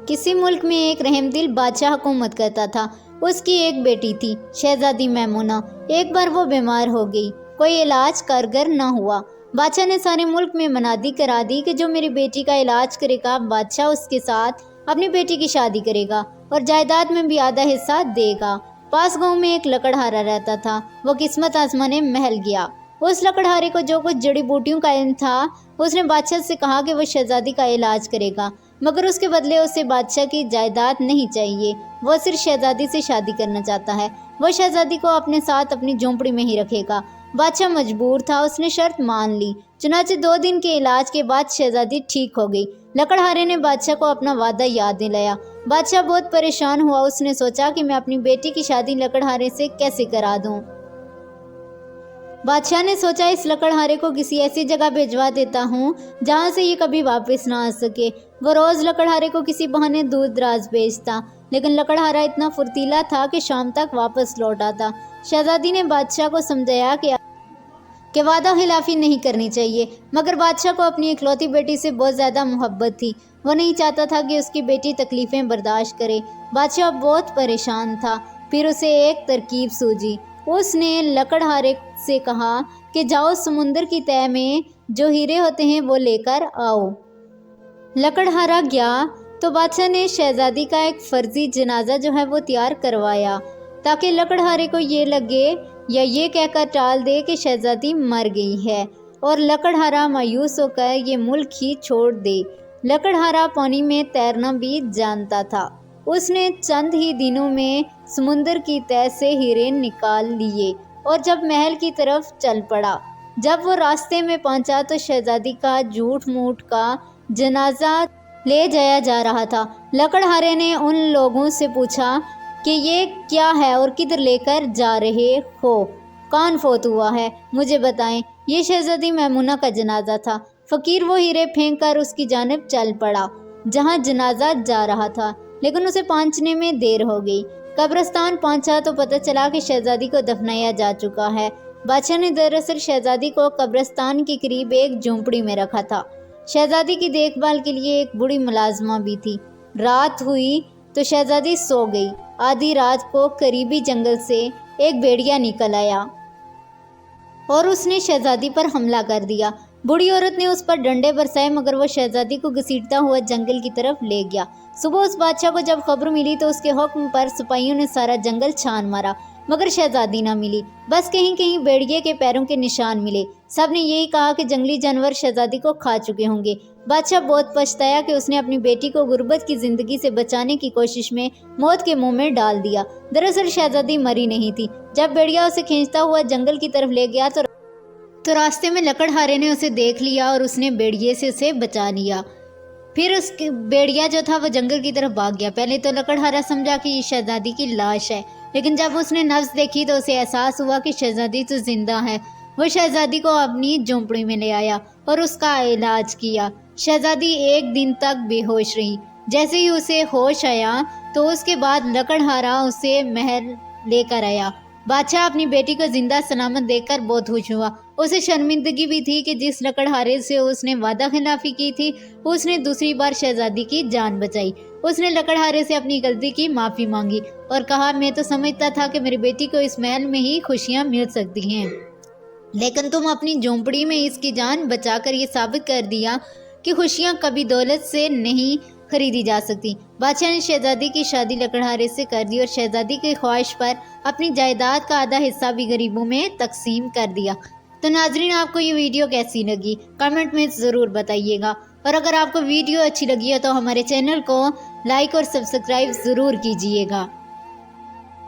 کسی ملک میں ایک رحم دل بادشاہ حکومت کرتا تھا۔ اس کی ایک بیٹی تھی، شہزادی میمونہ۔ ایک بار وہ بیمار ہو گئی، کوئی علاج کارگر نہ ہوا۔ بادشاہ نے سارے ملک میں منادی کرا دی کہ جو میری بیٹی کا علاج کرے گا، بادشاہ اس کے ساتھ اپنی بیٹی کی شادی کرے گا اور جائیداد میں بھی آدھا حصہ دے گا۔ پاس گاؤں میں ایک لکڑہارا رہتا تھا۔ وہ قسمت آزمانے محل گیا۔ اس لکڑہارے کو جو کچھ جڑی بوٹیوں کا علم تھا، اس نے بادشاہ سے کہا کہ وہ شہزادی کا علاج کرے گا، مگر اس کے بدلے اسے بادشاہ کی جائیداد نہیں چاہیے۔ وہ صرف شہزادی سے شادی کرنا چاہتا ہے۔ وہ شہزادی کو اپنے ساتھ اپنی جھونپڑی میں ہی رکھے گا۔ بادشاہ مجبور تھا، اس نے شرط مان لی۔ چنانچہ 2 دن کے علاج کے بعد شہزادی ٹھیک ہو گئی۔ لکڑہارے نے بادشاہ کو اپنا وعدہ یاد دلایا۔ بادشاہ بہت پریشان ہوا۔ اس نے سوچا کہ میں اپنی بیٹی کی شادی لکڑہارے سے کیسے کرا دوں۔ بادشاہ نے سوچا اس لکڑہارے کو کسی ایسی جگہ بھیجوا دیتا ہوں جہاں سے یہ کبھی واپس نہ آ سکے۔ وہ روز لکڑہارے کو کسی بہانے دور دراز بھیجتا، لیکن لکڑہارا اتنا پھرتیلا تھا کہ شام تک واپس لوٹ آتا۔ شہزادی نے بادشاہ کو سمجھایا کہ وعدہ خلافی نہیں کرنی چاہیے، مگر بادشاہ کو اپنی اکلوتی بیٹی سے بہت زیادہ محبت تھی۔ وہ نہیں چاہتا تھا کہ اس کی بیٹی تکلیفیں برداشت کرے۔ بادشاہ بہت پریشان تھا۔ پھر اسے ایک ترکیب سوجی۔ اس نے لکڑہارے سے کہا کہ جاؤ سمندر کی تہہ میں جو ہیرے ہوتے ہیں وہ لے کر آؤ۔ لکڑہارا گیا تو بادشاہ نے شہزادی کا ایک فرضی جنازہ جو ہے وہ تیار کروایا، تاکہ لکڑہارے کو یہ لگے یا یہ کہہ کر ٹال دے کہ شہزادی مر گئی ہے، اور لکڑہارا مایوس ہو کر یہ ملک ہی چھوڑ دے۔ لکڑہارا پانی میں تیرنا بھی جانتا تھا۔ اس نے چند ہی دنوں میں سمندر کی تہہ سے ہیرے نکال لیے اور جب محل کی طرف چل پڑا۔ جب وہ راستے میں پہنچا تو شہزادی کا جھوٹ موٹ کا جنازہ لے جایا جا رہا تھا۔ لکڑہارے نے ان لوگوں سے پوچھا کہ یہ کیا ہے اور کدھر لے کر جا رہے ہو؟ کون فوت ہوا ہے؟ مجھے بتائیں۔ یہ شہزادی میمونہ کا جنازہ تھا۔ فقیر وہ ہیرے پھینک کر اس کی جانب چل پڑا جہاں جنازہ جا رہا تھا، لیکن اسے پہنچنے میں دیر ہو گئی۔ قبرستان پہنچا تو پتہ چلا کہ شہزادی کو دفنایا جا چکا ہے۔ بادشاہ نے دراصل شہزادی کو قبرستان کے قریب ایک جھونپڑی میں رکھا تھا۔ شہزادی کی دیکھ بھال کے لیے ایک بوڑھی ملازمہ بھی تھی۔ رات ہوئی تو شہزادی سو گئی۔ آدھی رات کو قریبی جنگل سے ایک بھیڑیا نکل آیا اور اس نے شہزادی پر حملہ کر دیا۔ بوڑھی عورت نے اس پر ڈنڈے برسائے، مگر وہ شہزادی کو گھسیٹتا ہوا جنگل کی طرف لے گیا۔ صبح اس بادشاہ کو جب خبر ملی تو اس کے حکم پر سپاہیوں نے سارا جنگل چھان مارا، مگر شہزادی نہ ملی۔ بس کہیں کہیں بھیڑیے کے پیروں کے نشان ملے۔ سب نے یہی کہا کہ جنگلی جانور شہزادی کو کھا چکے ہوں گے۔ بادشاہ بہت پچھتایا کہ اس نے اپنی بیٹی کو غربت کی زندگی سے بچانے کی کوشش میں موت کے منہ میں ڈال دیا۔ دراصل شہزادی مری نہیں تھی۔ جب بھیڑیا اسے کھینچتا ہوا جنگل کی طرف لے گیا تو راستے میں لکڑہارے نے اسے دیکھ لیا اور اس نے بھیڑیے سے اسے بچا لیا۔ پھر اس بھیڑیا جو تھا وہ جنگل کی طرف بھاگ گیا۔ پہلے تو لکڑہارا سمجھا کہ یہ شہزادی کی لاش ہے، لیکن جب اس نے نبض دیکھی تو اسے احساس ہوا کہ شہزادی تو زندہ ہے۔ وہ شہزادی کو اپنی جھونپڑی میں لے آیا اور اس کا علاج کیا۔ شہزادی 1 دن تک بے ہوش رہی۔ جیسے ہی اسے ہوش آیا تو اس کے بعد لکڑہارا اسے محل لے کر آیا۔ بادشاہ اپنی بیٹی کو زندہ سلامت دیکھ کر بہت خوش ہوا۔ اسے شرمندگی بھی تھی کہ جس لکڑہارے سے اس نے وعدہ خلافی کی تھی، اس نے دوسری بار شہزادی کی جان بچائی۔ اس نے لکڑہارے سے اپنی غلطی کی معافی مانگی اور کہا، میں تو سمجھتا تھا کہ میری بیٹی کو اس محل میں ہی خوشیاں مل سکتی ہیں، لیکن تم اپنی جھونپڑی میں اس کی جان بچا کر یہ ثابت کر دیا کہ خوشیاں کبھی دولت سے نہیں خریدی جا سکتی۔ بادشاہ نے شہزادی کی شادی لکڑہارے سے کر دی اور شہزادی کی خواہش پر اپنی جائیداد کا آدھا حصہ بھی غریبوں میں تقسیم کر دیا۔ تو ناظرین، آپ کو یہ ویڈیو کیسی لگی؟ کمنٹ میں ضرور بتائیے گا، اور اگر آپ کو ویڈیو اچھی لگی ہو تو ہمارے چینل کو لائک اور سبسکرائب ضرور کیجیے گا۔